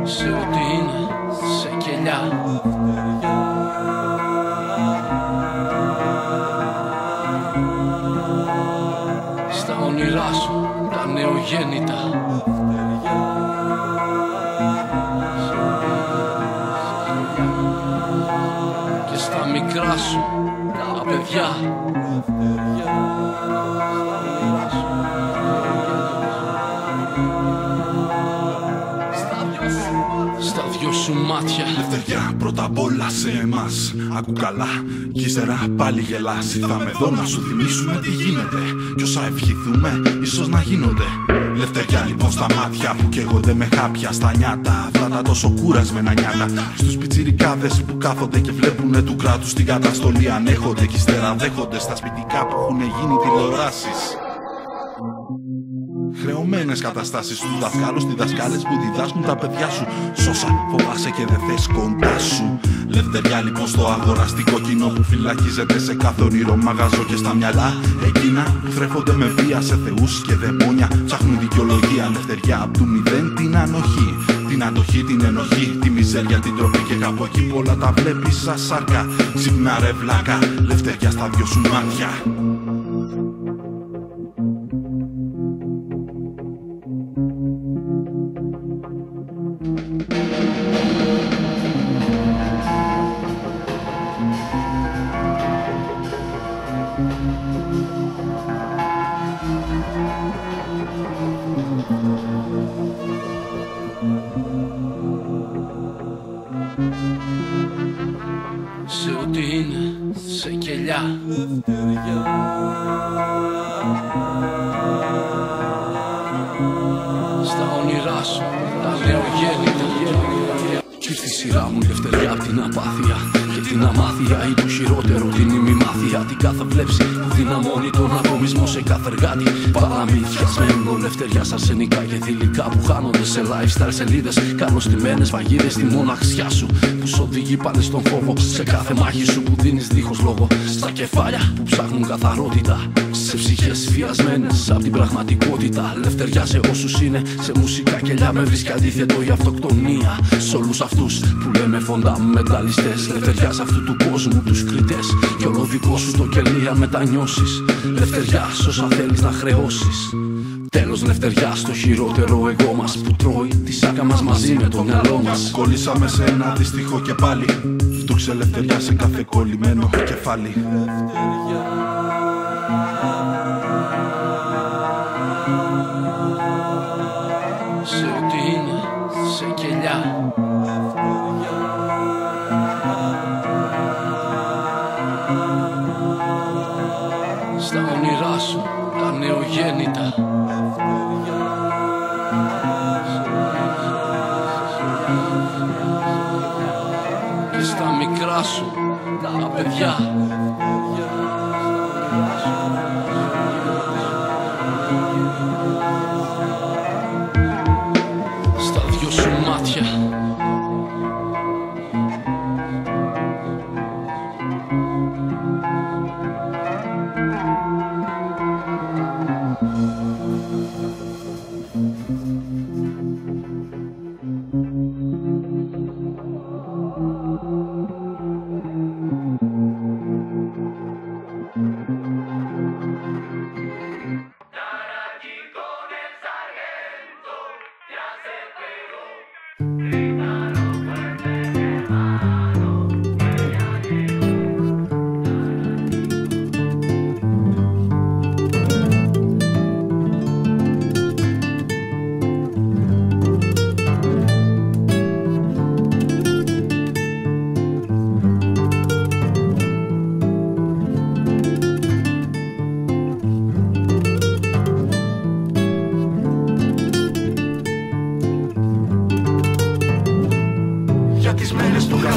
Σε ό,τι είναι, σε κελιά. Στα όνειρά σου, τα νεογέννητα. Και στα μικρά σου, τα παιδιά. Στα δυο σου μάτια. Λευτεριά πρώτα απ' όλα σε εμάς. Άκου καλά κι ύστερα πάλι γελάς. Ήρθαμε εδώ να σου θυμίσουμε τι γίνεται. Κι όσα ευχηθούμε ίσως να γίνονται. Λευτεριά λοιπόν στα μάτια που καίγονται με χάπια. Στα νιάτα, αυτά τα τόσο κουρασμένα νιάτα. Στους πιτσιρικάδες που κάθονται και βλέπουνε του κράτους την καταστολή. Ανέχονται κι ύστερα δέχονται στα σπιτικά που έχουν γίνει τηλεοράσεις. Χρεωμένες καταστάσεις του δασκάλους, οι δασκάλες που διδάσκουν τα παιδιά σου. Σώσα, φοβάσαι και δεν θες κοντά σου. Λευτεριά λοιπόν στο αγοραστικό κοινό που φυλακίζεται σε κάθε όνειρο μαγαζό και στα μυαλά. Εκείνα που θρέφονται με βία σε θεούς και δαιμόνια. Ψάχνουν δικαιολογία. Λευτεριά απ' του μηδέν την ανοχή. Την αντοχή, την ενοχή, τη μιζέρια, την τροπή και κάπου εκεί πολλά τα βλέπεις σαν σάρκα. Ξυπνά ρε βλάκα, λευτεριά στα δυο σου μάτια. Σε ό,τι είναι, σε κελιά. Στα όνειρά σου, τα νεογέννητα. Κι ήρθε η σειρά μου λευτεριά απ' την απάθεια και την αμάθεια, ή το χειρότερο την ημιμάθεια. Την κάθε βλέψη που δυναμώνει τον ατομισμό σε κάθε εργάτη. Παραμύθια σμένω λευτεριά σαν αρσενικά και θηλυκά που χάνονται σε lifestyle σελίδες. Καλωστημένες παγίδες στη μοναξιά σου που σ' οδηγεί πάνε στον φόβο. Σε κάθε μάχη σου που δίνεις δίχως λόγο. Στα κεφάλια που ψάχνουν καθαρότητα. Σε ψυχές φιασμένες απ' την πραγματικότητα. Λευτεριά σε όσους είναι σε μουσικά κελιά. Με βρίσκει αντίθετο η αυτοκτονία. Σ' όλους αυτούς που λέμε φονταμενταλιστές. Λευτεριά σε αυτού του κόσμου τους κριτές. Κι όλο δικό σου το κελί αν μετανιώσεις. Λευτεριά σ' όσα θέλεις να χρεώσεις. Τέλος λευτεριά στο χειρότερο εγώ μας που τρώει τη σάκα μας μαζί με το μυαλό μας. Κολλήσαμε σε ένα δυστυχό και πάλι. Φτούξε λευτεριά σε κάθε κολλημένο κεφάλι. Σε ό,τι είναι, σε κελιά. Στα όνειρά σου, τα νεογέννητα. Και στα μικρά σου, τα παιδιά. Στα δυο σου μάτια.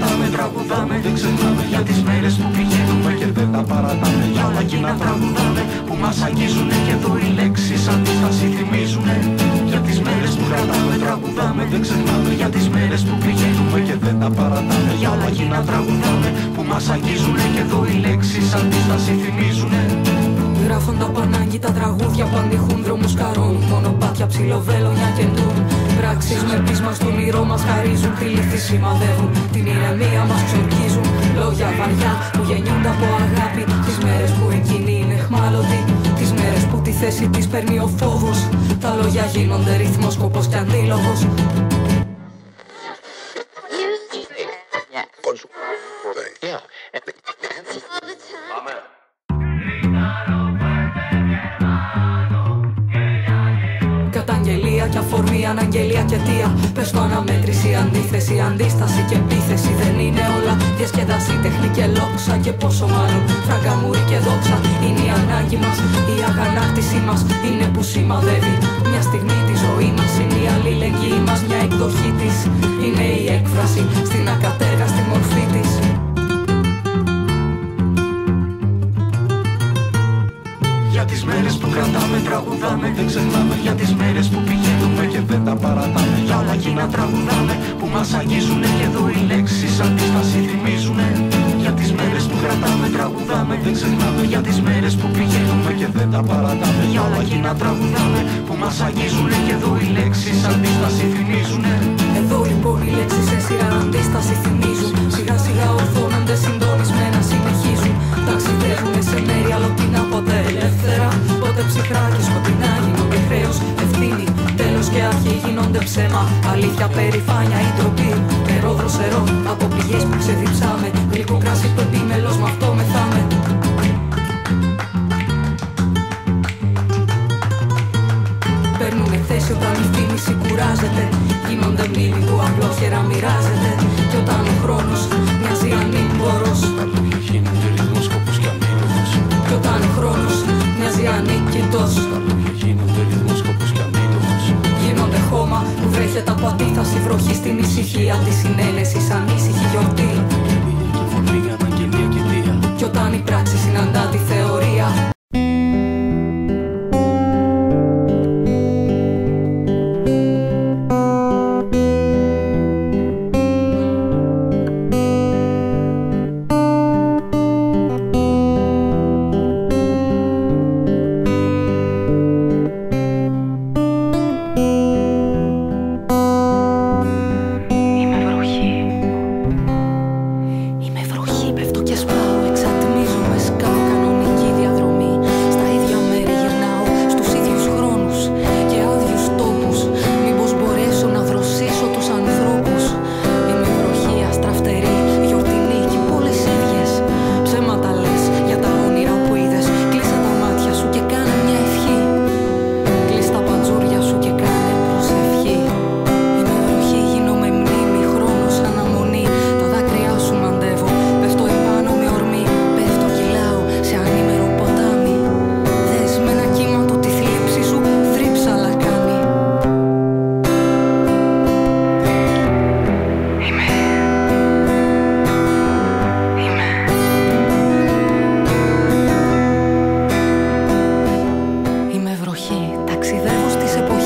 κρατάμε, τραγουδάμε. Δεν ξεχνάμε για τις μέρες που πηγαίνουμε και δεν τα παρατάμε. Για όλα εκείνα τραγουδάμε που μας αγγίζουνε και εδώ οι λέξεις αντίσταση θυμίζουνε. Για τις μέρες που κρατάμε, τραγουδάμε. Δεν ξεχνάμε για τις μέρες που πηγαίνουμε και δεν τα παρατάμε. Για όλα εκείνα τραγουδάμε που μας αγγίζουνε και εδώ οι λέξεις αντίσταση θυμίζουνε. Γράφονται από ανάγκη τα τραγούδια που αντιχούν, δρόμους καρώνουν, μονοπάτια ψιλοβέλονια κεντούν. Πράξεις με πείσμα στο όνειρό μας χαρίζουν, τη λύθη σημαδεύουν, την ηρεμία μας ξορκίζουν. Λόγια βαριά που γεννιούνται από αγάπη, τις μέρες που εκείνη είναι εχμάλωτη, τις μέρες που τη θέση της παίρνει ο φόβος. Τα λόγια γίνονται ρυθμός, σκοπός και αντίλογος. Καταγγελία και αφορμή, αναγγελία και αιτία. Πες το αναμέτρηση, αντίθεση, αντίσταση και επίθεση. Δεν είναι όλα διασκεδάση, τέχνη και λόξα. Και πόσο μάλλον φραγκαμούρη και δόξα. Είναι η ανάγκη μας, η αγανάκτησή μας. Είναι που σημαδεύει μια στιγμή τη ζωή μας. Είναι η αλληλεγγύη μας, μια εκδοχή της. Είναι η έκφραση στην ακατέργαστη μορφή της. Για τις μέρες που κρατάμε, τραγουδάμε. Δεν ξεχνάμε για τις μέρες που πηγαίνουμε και δεν τα παρατάμε. Για όλα εκείνα τραγουδάμε που μας αγγίζουνε και εδώ οι λέξεις αντίσταση θυμίζουνε. Για τις μέρες που κρατάμε, τραγουδάμε. Δεν ξεχνάμε για τις μέρες που πηγαίνουμε και δεν τα παρατάμε. Για όλα εκείνα τραγουδάμε που μας αγγίζουνε και εδώ οι λέξεις αντίσταση θυμίζουνε. Εδώ λοιπόν οι λέξεις σε σειρά αντίσταση θυμίζουν. Σιγά σιγά ορθώνονται συντονισμένα, συνεχίζουν. Ταξιδεύουνε σε μέρη αλλοτινά, ποτέ ελεύθερα, ποτέ ψυχρά και σκοτεινά. Γίνονται χρέος, ευθύνη, τέλος και αρχή. Γίνονται ψέμα, αλήθεια, περηφάνεια ή ντροπή. Νερό δροσερό από πληγές που ξεδιψάμε. Γλυκό κράσι που επίμελος, μ' αυτό μεθάμε. Παίρνουνε θέση όταν η θύμηση κουράζεται. Γίνονται μνήμη που απλόχερα μοιράζεται. Και όταν ο χρόνος μοιάζει ανήμπορος, γίνονται ρυθμός, σκοπός και αντίλογος. κι όταν ο χρόνος μοιάζει ανίκητος, Γίνονται ρυθμός, σκοπός και αντίλογος. γίνονται χώμα που βρέχεται από αντίθαση, βροχή στην ησυχία της συνένεσης, ανήσυχη γιορτή. Και φωνή, αναγγελία και αιτία. Κι όταν η πράξη συναντά τη θεωρία. Είμαι βροχή, πέφτω και σπάω, εξατμίζομαι, σκάω κανονική διαδρομή. Στα ίδια μέρη γυρνάω, στους ίδιους χρόνους και άδειους τόπους. Μήπως μπορέσω να δροσίσω τους ανθρώπους. Είμαι βροχή αστραφτερή, γιορτινή και πολλές ίδιες. Ψέματα λες για τα όνειρα που είδες. Κλείσα τα μάτια σου και κάνε μια ευχή. Κλείς τα παντζούρια σου και κάνε προσευχή. Είμαι βροχή, γίνομαι μνήμη, χρόνος, αναμονή. Τα δάκρυά σου μαντεύω, πέφτω επάνω με ορμή. Πέφτω, κυλάω σε ανήμερο ποτάμι. Δες με ένα κύμα του τη θλίψη σου, θρύψαλα κάνει. Είμαι βροχή, ταξιδεύω στις εποχές.